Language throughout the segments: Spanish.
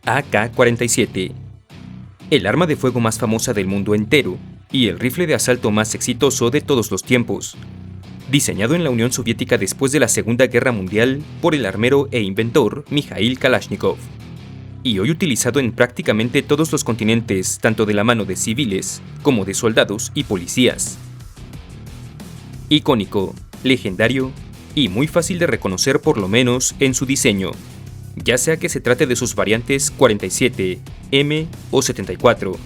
AK-47, el arma de fuego más famosa del mundo entero y el rifle de asalto más exitoso de todos los tiempos, diseñado en la Unión Soviética después de la Segunda Guerra Mundial por el armero e inventor Mikhail Kalashnikov, y hoy utilizado en prácticamente todos los continentes, tanto de la mano de civiles como de soldados y policías. Icónico, legendario y muy fácil de reconocer por lo menos en su diseño, ya sea que se trate de sus variantes 47, M o 74,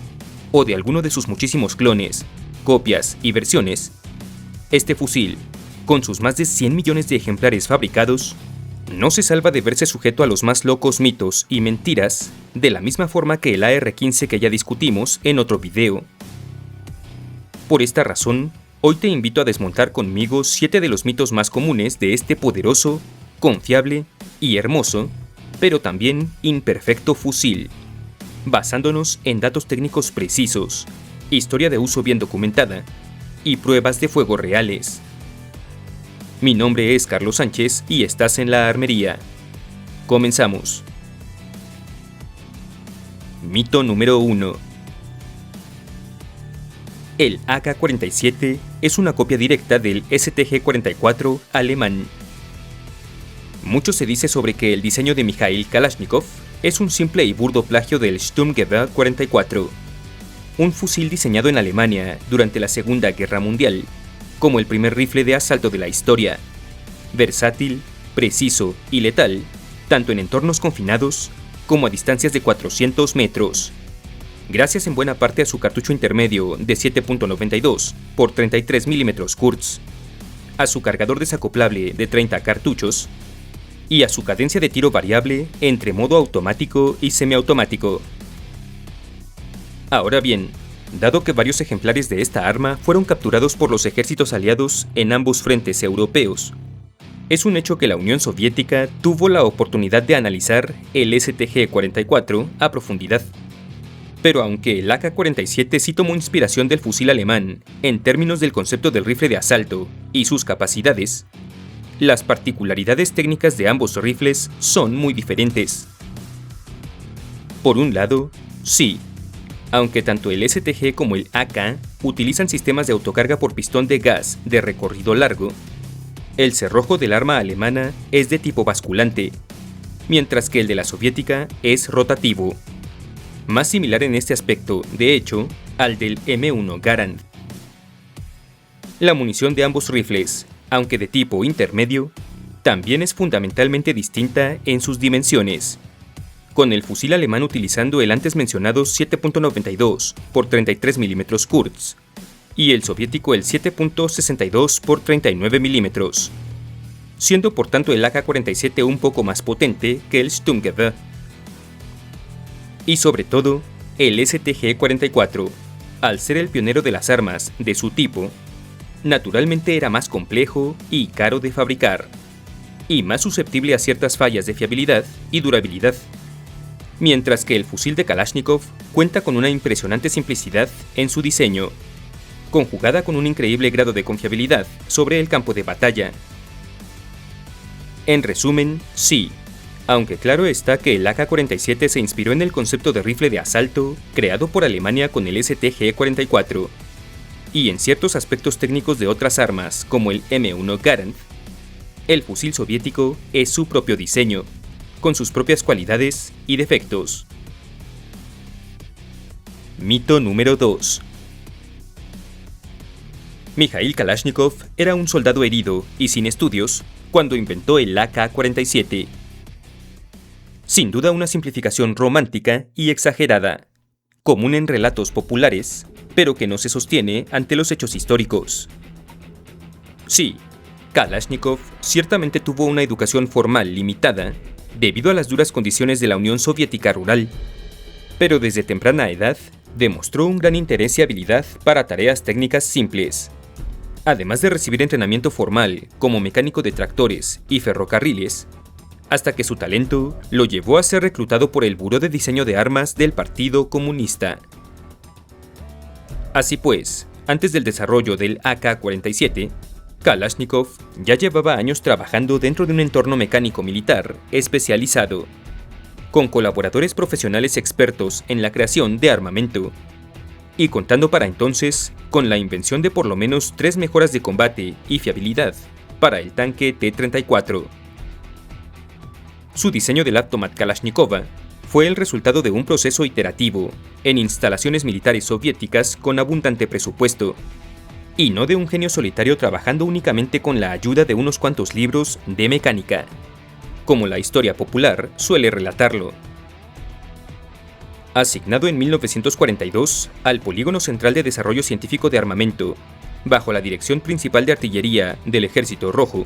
o de alguno de sus muchísimos clones, copias y versiones. Este fusil, con sus más de 100 millones de ejemplares fabricados, no se salva de verse sujeto a los más locos mitos y mentiras, de la misma forma que el AR-15 que ya discutimos en otro video. Por esta razón, hoy te invito a desmontar conmigo 7 de los mitos más comunes de este poderoso, confiable y hermoso, pero también imperfecto fusil, basándonos en datos técnicos precisos, historia de uso bien documentada y pruebas de fuego reales. Mi nombre es Carlos Sánchez y estás en La Armería. Comenzamos. Mito número 1. El AK-47 es una copia directa del STG-44 alemán. Mucho se dice sobre que el diseño de Mikhail Kalashnikov es un simple y burdo plagio del Sturmgewehr 44, un fusil diseñado en Alemania durante la Segunda Guerra Mundial, como el primer rifle de asalto de la historia, versátil, preciso y letal, tanto en entornos confinados como a distancias de 400 metros. Gracias en buena parte a su cartucho intermedio de 7.92 por 33 mm Kurz, a su cargador desacoplable de 30 cartuchos y a su cadencia de tiro variable entre modo automático y semiautomático. Ahora bien, dado que varios ejemplares de esta arma fueron capturados por los ejércitos aliados en ambos frentes europeos, es un hecho que la Unión Soviética tuvo la oportunidad de analizar el STG-44 a profundidad. Pero aunque el AK-47 sí tomó inspiración del fusil alemán en términos del concepto del rifle de asalto y sus capacidades, las particularidades técnicas de ambos rifles son muy diferentes. Por un lado, sí, aunque tanto el STG como el AK utilizan sistemas de autocarga por pistón de gas de recorrido largo, el cerrojo del arma alemana es de tipo basculante, mientras que el de la soviética es rotativo, más similar en este aspecto, de hecho, al del M1 Garand. La munición de ambos rifles, aunque de tipo intermedio, también es fundamentalmente distinta en sus dimensiones, con el fusil alemán utilizando el antes mencionado 7.92 por 33 mm Kurz y el soviético el 7.62 por 39 mm, siendo por tanto el AK-47 un poco más potente que el Sturmgewehr. Y sobre todo, el STG-44, al ser el pionero de las armas de su tipo, naturalmente era más complejo y caro de fabricar, y más susceptible a ciertas fallas de fiabilidad y durabilidad, mientras que el fusil de Kalashnikov cuenta con una impresionante simplicidad en su diseño, conjugada con un increíble grado de confiabilidad sobre el campo de batalla. En resumen, sí, aunque claro está que el AK-47 se inspiró en el concepto de rifle de asalto creado por Alemania con el STG-44, y en ciertos aspectos técnicos de otras armas como el M1 Garand, el fusil soviético es su propio diseño, con sus propias cualidades y defectos. Mito número 2. Mikhail Kalashnikov era un soldado herido y sin estudios cuando inventó el AK-47. Sin duda una simplificación romántica y exagerada, común en relatos populares, pero que no se sostiene ante los hechos históricos. Sí, Kalashnikov ciertamente tuvo una educación formal limitada debido a las duras condiciones de la Unión Soviética rural, pero desde temprana edad demostró un gran interés y habilidad para tareas técnicas simples. Además de recibir entrenamiento formal como mecánico de tractores y ferrocarriles, hasta que su talento lo llevó a ser reclutado por el Buró de Diseño de Armas del Partido Comunista. Así pues, antes del desarrollo del AK-47, Kalashnikov ya llevaba años trabajando dentro de un entorno mecánico militar especializado, con colaboradores profesionales expertos en la creación de armamento, y contando para entonces con la invención de por lo menos 3 mejoras de combate y fiabilidad para el tanque T-34. Su diseño del Avtomat Kalashnikova fue el resultado de un proceso iterativo en instalaciones militares soviéticas con abundante presupuesto, y no de un genio solitario trabajando únicamente con la ayuda de unos cuantos libros de mecánica, como la historia popular suele relatarlo. Asignado en 1942 al Polígono Central de Desarrollo Científico de Armamento, bajo la Dirección Principal de Artillería del Ejército Rojo,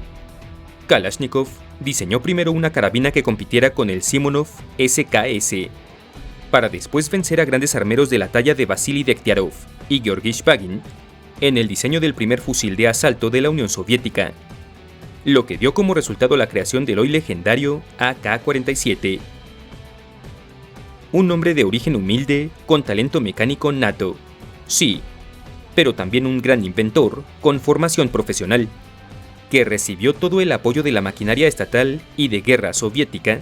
Kalashnikov diseñó primero una carabina que compitiera con el Simonov SKS, para después vencer a grandes armeros de la talla de Vasily Dektyarov y Georgy Shpagin en el diseño del primer fusil de asalto de la Unión Soviética, lo que dio como resultado la creación del hoy legendario AK-47. Un hombre de origen humilde, con talento mecánico nato, sí, pero también un gran inventor con formación profesional, que recibió todo el apoyo de la maquinaria estatal y de guerra soviética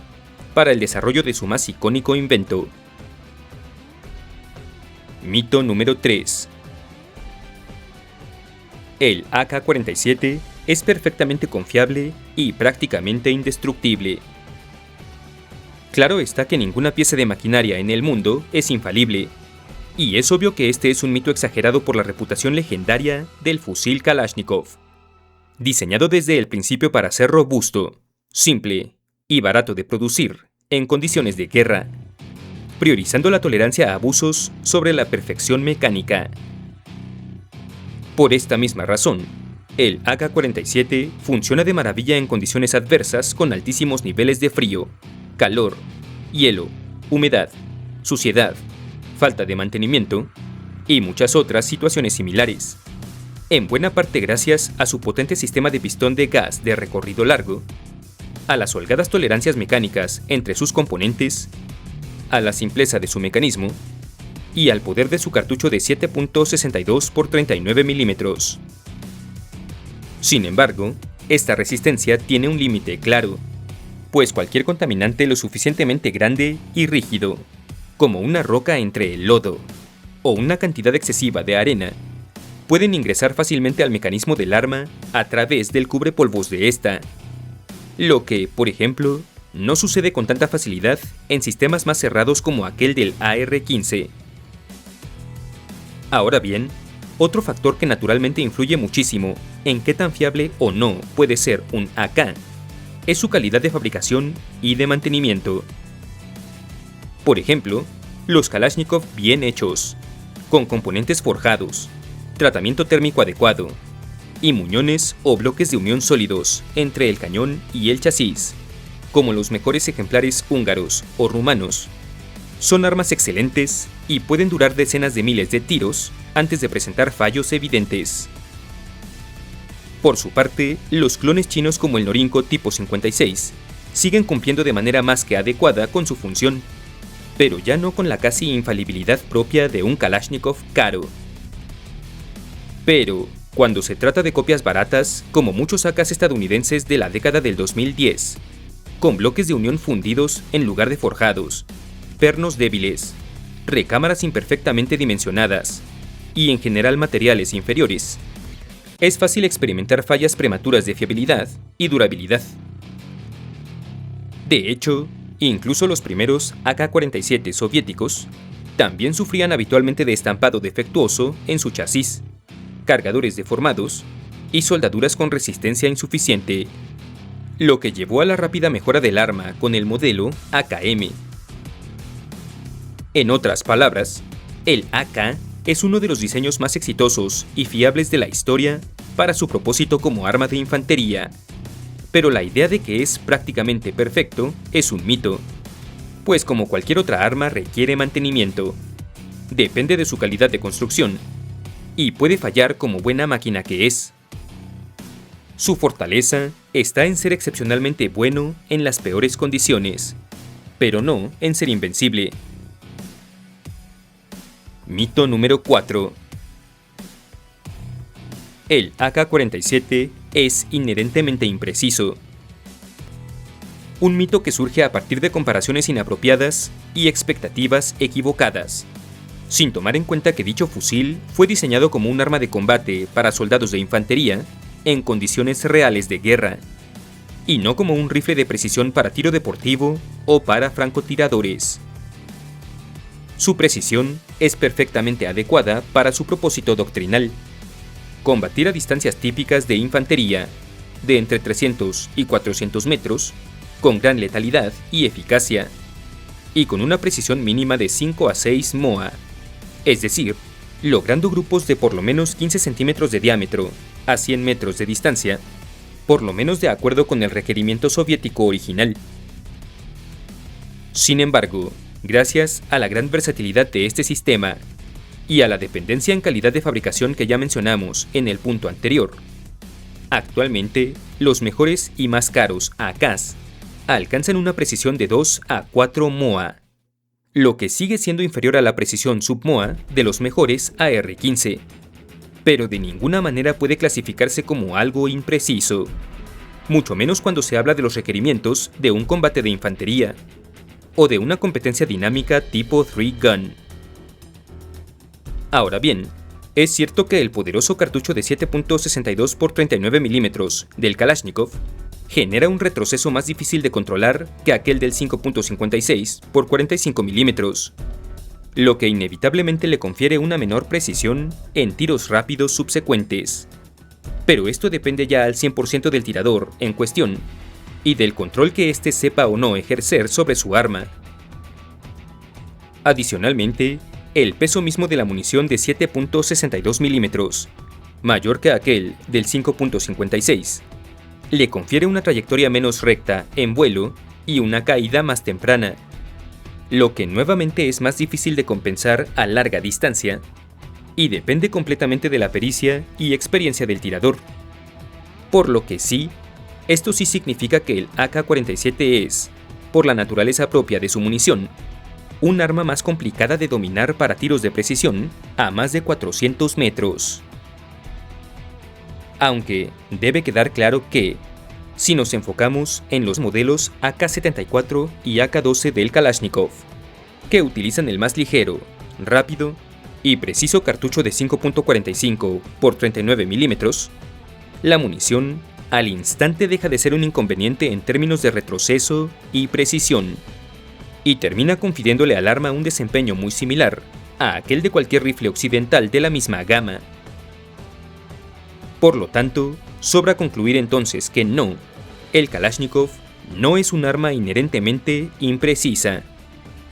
para el desarrollo de su más icónico invento. Mito número 3. El AK-47 es perfectamente confiable y prácticamente indestructible. Claro está que ninguna pieza de maquinaria en el mundo es infalible, y es obvio que este es un mito exagerado por la reputación legendaria del fusil Kalashnikov, diseñado desde el principio para ser robusto, simple y barato de producir en condiciones de guerra, priorizando la tolerancia a abusos sobre la perfección mecánica. Por esta misma razón, el AK-47 funciona de maravilla en condiciones adversas con altísimos niveles de frío, calor, hielo, humedad, suciedad, falta de mantenimiento y muchas otras situaciones similares, en buena parte gracias a su potente sistema de pistón de gas de recorrido largo, a las holgadas tolerancias mecánicas entre sus componentes, a la simpleza de su mecanismo y al poder de su cartucho de 7.62 x 39 milímetros. Sin embargo, esta resistencia tiene un límite claro, pues cualquier contaminante lo suficientemente grande y rígido, como una roca entre el lodo, o una cantidad excesiva de arena, pueden ingresar fácilmente al mecanismo del arma a través del cubrepolvos de esta, lo que, por ejemplo, no sucede con tanta facilidad en sistemas más cerrados como aquel del AR-15. Ahora bien, otro factor que naturalmente influye muchísimo en qué tan fiable o no puede ser un AK es su calidad de fabricación y de mantenimiento. Por ejemplo, los Kalashnikov bien hechos, con componentes forjados, tratamiento térmico adecuado y muñones o bloques de unión sólidos entre el cañón y el chasis, como los mejores ejemplares húngaros o rumanos, son armas excelentes y pueden durar decenas de miles de tiros antes de presentar fallos evidentes. Por su parte, los clones chinos como el Norinco tipo 56 siguen cumpliendo de manera más que adecuada con su función, pero ya no con la casi infalibilidad propia de un Kalashnikov caro. Pero, cuando se trata de copias baratas, como muchos AKs estadounidenses de la década del 2010, con bloques de unión fundidos en lugar de forjados, pernos débiles, recámaras imperfectamente dimensionadas y en general materiales inferiores, es fácil experimentar fallas prematuras de fiabilidad y durabilidad. De hecho, incluso los primeros AK-47 soviéticos también sufrían habitualmente de estampado defectuoso en su chasis, cargadores deformados y soldaduras con resistencia insuficiente, lo que llevó a la rápida mejora del arma con el modelo AKM. En otras palabras, el AK es uno de los diseños más exitosos y fiables de la historia para su propósito como arma de infantería, pero la idea de que es prácticamente perfecto es un mito, pues como cualquier otra arma requiere mantenimiento, depende de su calidad de construcción, y puede fallar como buena máquina que es. Su fortaleza está en ser excepcionalmente bueno en las peores condiciones, pero no en ser invencible. Mito número 4. El AK-47 es inherentemente impreciso. Un mito que surge a partir de comparaciones inapropiadas y expectativas equivocadas, sin tomar en cuenta que dicho fusil fue diseñado como un arma de combate para soldados de infantería en condiciones reales de guerra, y no como un rifle de precisión para tiro deportivo o para francotiradores. Su precisión es perfectamente adecuada para su propósito doctrinal: combatir a distancias típicas de infantería, de entre 300 y 400 metros, con gran letalidad y eficacia, y con una precisión mínima de 5 a 6 MOA, es decir, logrando grupos de por lo menos 15 centímetros de diámetro a 100 metros de distancia, por lo menos de acuerdo con el requerimiento soviético original. Sin embargo, gracias a la gran versatilidad de este sistema y a la dependencia en calidad de fabricación que ya mencionamos en el punto anterior, actualmente los mejores y más caros AKs alcanzan una precisión de 2 a 4 MOA, lo que sigue siendo inferior a la precisión sub-MOA de los mejores AR-15, pero de ninguna manera puede clasificarse como algo impreciso, mucho menos cuando se habla de los requerimientos de un combate de infantería o de una competencia dinámica tipo 3-gun. Ahora bien, es cierto que el poderoso cartucho de 7.62 x 39 mm del Kalashnikov genera un retroceso más difícil de controlar que aquel del 5.56 x 45 mm, lo que inevitablemente le confiere una menor precisión en tiros rápidos subsecuentes. Pero esto depende ya al 100% del tirador en cuestión y del control que éste sepa o no ejercer sobre su arma. Adicionalmente, el peso mismo de la munición de 7.62 mm, mayor que aquel del 5.56, le confiere una trayectoria menos recta en vuelo y una caída más temprana, lo que nuevamente es más difícil de compensar a larga distancia y depende completamente de la pericia y experiencia del tirador. Por lo que esto sí significa que el AK-47 es, por la naturaleza propia de su munición, un arma más complicada de dominar para tiros de precisión a más de 400 metros. Aunque debe quedar claro que, si nos enfocamos en los modelos AK-74 y AK-12 del Kalashnikov, que utilizan el más ligero, rápido y preciso cartucho de 5.45 x 39 mm, la munición al instante deja de ser un inconveniente en términos de retroceso y precisión, y termina confiriéndole al arma un desempeño muy similar a aquel de cualquier rifle occidental de la misma gama. Por lo tanto, sobra concluir entonces que no, el Kalashnikov no es un arma inherentemente imprecisa,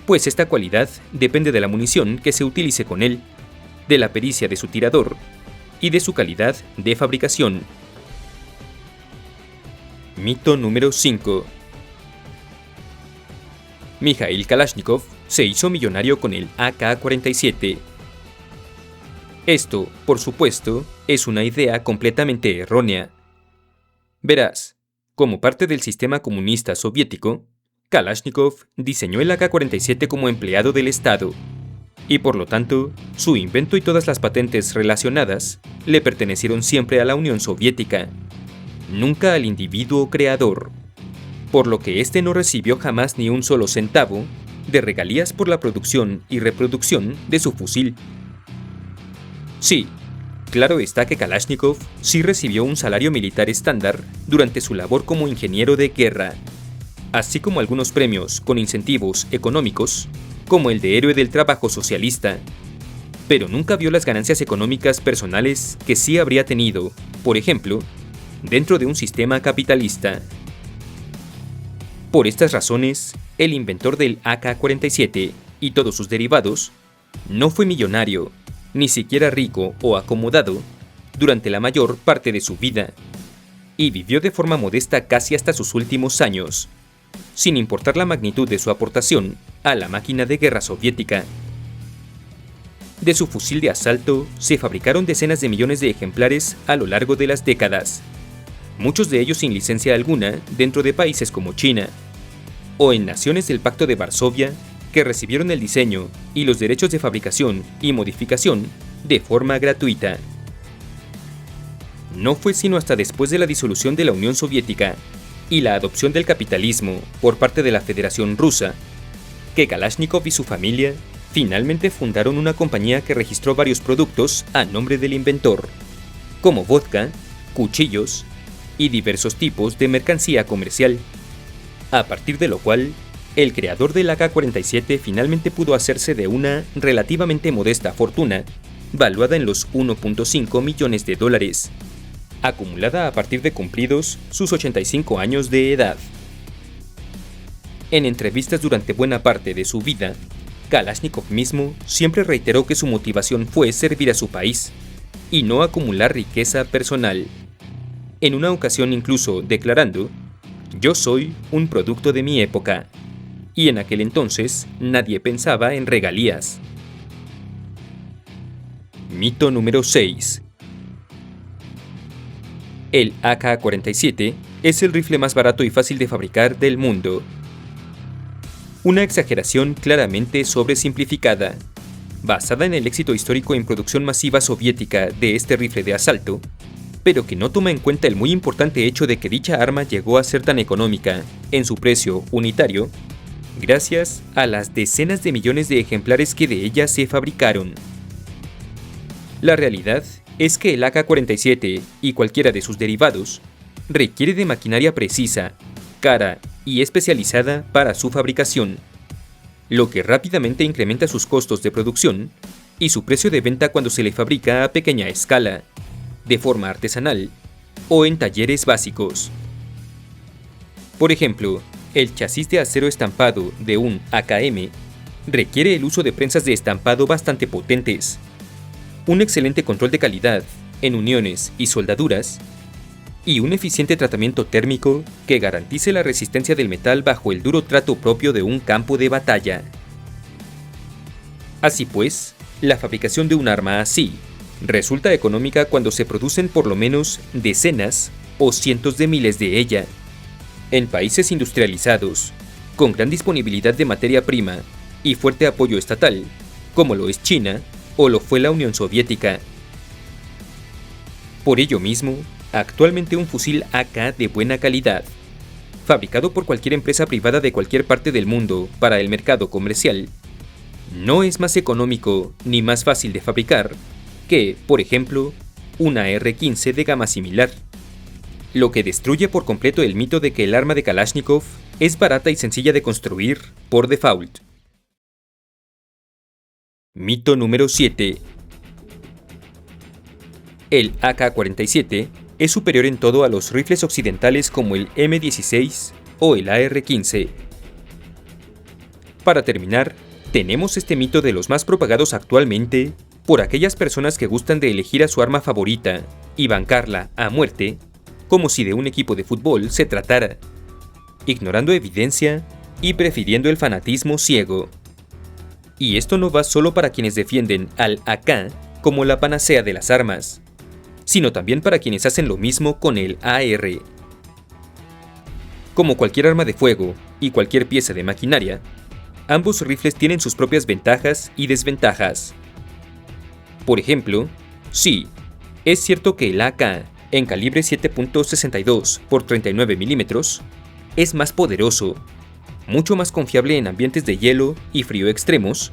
pues esta cualidad depende de la munición que se utilice con él, de la pericia de su tirador y de su calidad de fabricación. Mito número 5. Mikhail Kalashnikov se hizo millonario con el AK-47. Esto, por supuesto, es una idea completamente errónea. Verás, como parte del sistema comunista soviético, Kalashnikov diseñó el AK-47 como empleado del Estado, y por lo tanto, su invento y todas las patentes relacionadas le pertenecieron siempre a la Unión Soviética, nunca al individuo creador, por lo que éste no recibió jamás ni un solo centavo de regalías por la producción y reproducción de su fusil. Sí, claro está que Kalashnikov sí recibió un salario militar estándar durante su labor como ingeniero de guerra, así como algunos premios con incentivos económicos, como el de Héroe del Trabajo Socialista, pero nunca vio las ganancias económicas personales que sí habría tenido, por ejemplo, dentro de un sistema capitalista. Por estas razones, el inventor del AK-47 y todos sus derivados no fue millonario, ni siquiera rico o acomodado, durante la mayor parte de su vida, y vivió de forma modesta casi hasta sus últimos años, sin importar la magnitud de su aportación a la máquina de guerra soviética. De su fusil de asalto se fabricaron decenas de millones de ejemplares a lo largo de las décadas, muchos de ellos sin licencia alguna dentro de países como China, o en naciones del Pacto de Varsovia que recibieron el diseño y los derechos de fabricación y modificación de forma gratuita. No fue sino hasta después de la disolución de la Unión Soviética y la adopción del capitalismo por parte de la Federación Rusa, que Kalashnikov y su familia finalmente fundaron una compañía que registró varios productos a nombre del inventor, como vodka, cuchillos y diversos tipos de mercancía comercial, a partir de lo cual el creador del AK-47 finalmente pudo hacerse de una relativamente modesta fortuna, valuada en los 1.5 millones de dólares, acumulada a partir de cumplidos sus 85 años de edad. En entrevistas durante buena parte de su vida, Kalashnikov mismo siempre reiteró que su motivación fue servir a su país y no acumular riqueza personal. En una ocasión incluso declarando: "Yo soy un producto de mi época", y en aquel entonces nadie pensaba en regalías. Mito número 6. El AK-47 es el rifle más barato y fácil de fabricar del mundo. Una exageración claramente sobresimplificada, basada en el éxito histórico en producción masiva soviética de este rifle de asalto, pero que no toma en cuenta el muy importante hecho de que dicha arma llegó a ser tan económica en su precio unitario, gracias a las decenas de millones de ejemplares que de ella se fabricaron. La realidad es que el AK-47 y cualquiera de sus derivados requiere de maquinaria precisa, cara y especializada para su fabricación, lo que rápidamente incrementa sus costos de producción y su precio de venta cuando se le fabrica a pequeña escala, de forma artesanal o en talleres básicos. Por ejemplo, el chasis de acero estampado de un AKM requiere el uso de prensas de estampado bastante potentes, un excelente control de calidad en uniones y soldaduras, y un eficiente tratamiento térmico que garantice la resistencia del metal bajo el duro trato propio de un campo de batalla. Así pues, la fabricación de un arma así resulta económica cuando se producen por lo menos decenas o cientos de miles de ella, en países industrializados, con gran disponibilidad de materia prima y fuerte apoyo estatal, como lo es China o lo fue la Unión Soviética. Por ello mismo, actualmente un fusil AK de buena calidad, fabricado por cualquier empresa privada de cualquier parte del mundo para el mercado comercial, no es más económico ni más fácil de fabricar que, por ejemplo, una R-15 de gama similar, lo que destruye por completo el mito de que el arma de Kalashnikov es barata y sencilla de construir por default. Mito número 7. El AK-47 es superior en todo a los rifles occidentales como el M16 o el AR-15. Para terminar, tenemos este mito de los más propagados actualmente por aquellas personas que gustan de elegir a su arma favorita y bancarla a muerte, como si de un equipo de fútbol se tratara, ignorando evidencia y prefiriendo el fanatismo ciego. Y esto no va solo para quienes defienden al AK como la panacea de las armas, sino también para quienes hacen lo mismo con el AR. Como cualquier arma de fuego y cualquier pieza de maquinaria, ambos rifles tienen sus propias ventajas y desventajas. Por ejemplo, sí, es cierto que el AK en calibre 7.62 x 39 mm es más poderoso, mucho más confiable en ambientes de hielo y frío extremos,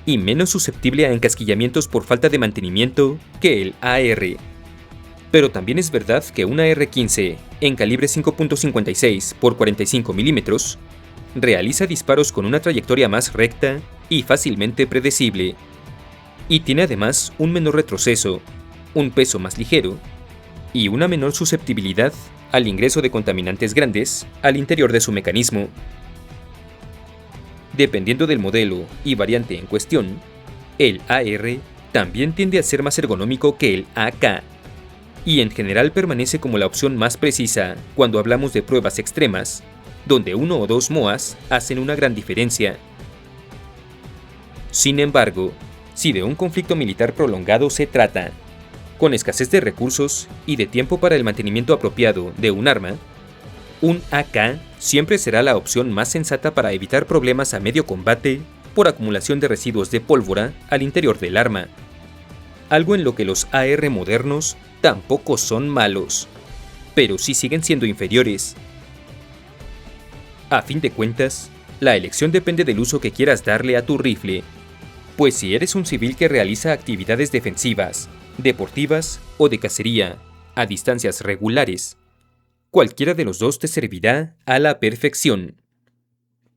y menos susceptible a encasquillamientos por falta de mantenimiento que el AR. Pero también es verdad que una R-15 en calibre 5.56 x 45 mm realiza disparos con una trayectoria más recta y fácilmente predecible, y tiene además un menor retroceso, un peso más ligero y una menor susceptibilidad al ingreso de contaminantes grandes al interior de su mecanismo. Dependiendo del modelo y variante en cuestión, el AR también tiende a ser más ergonómico que el AK, y en general permanece como la opción más precisa cuando hablamos de pruebas extremas, donde uno o dos MOAs hacen una gran diferencia. Sin embargo, si de un conflicto militar prolongado se trata, con escasez de recursos y de tiempo para el mantenimiento apropiado de un arma, un AK siempre será la opción más sensata para evitar problemas a medio combate por acumulación de residuos de pólvora al interior del arma, algo en lo que los AR modernos tampoco son malos, pero sí siguen siendo inferiores, A fin de cuentas, la elección depende del uso que quieras darle a tu rifle, pues si eres un civil que realiza actividades defensivas, deportivas o de cacería a distancias regulares, cualquiera de los dos te servirá a la perfección.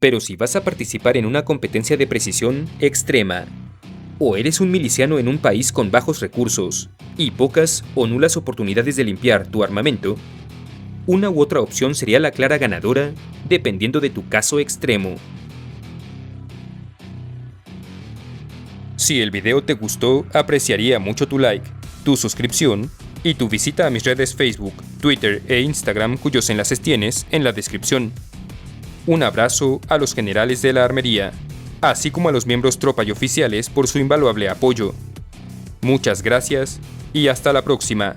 Pero si vas a participar en una competencia de precisión extrema, o eres un miliciano en un país con bajos recursos y pocas o nulas oportunidades de limpiar tu armamento, una u otra opción sería la clara ganadora dependiendo de tu caso extremo. Si el video te gustó, apreciaría mucho tu like, tu suscripción y tu visita a mis redes Facebook, Twitter e Instagram, cuyos enlaces tienes en la descripción. Un abrazo a los generales de la armería, así como a los miembros tropa y oficiales por su invaluable apoyo. Muchas gracias y hasta la próxima.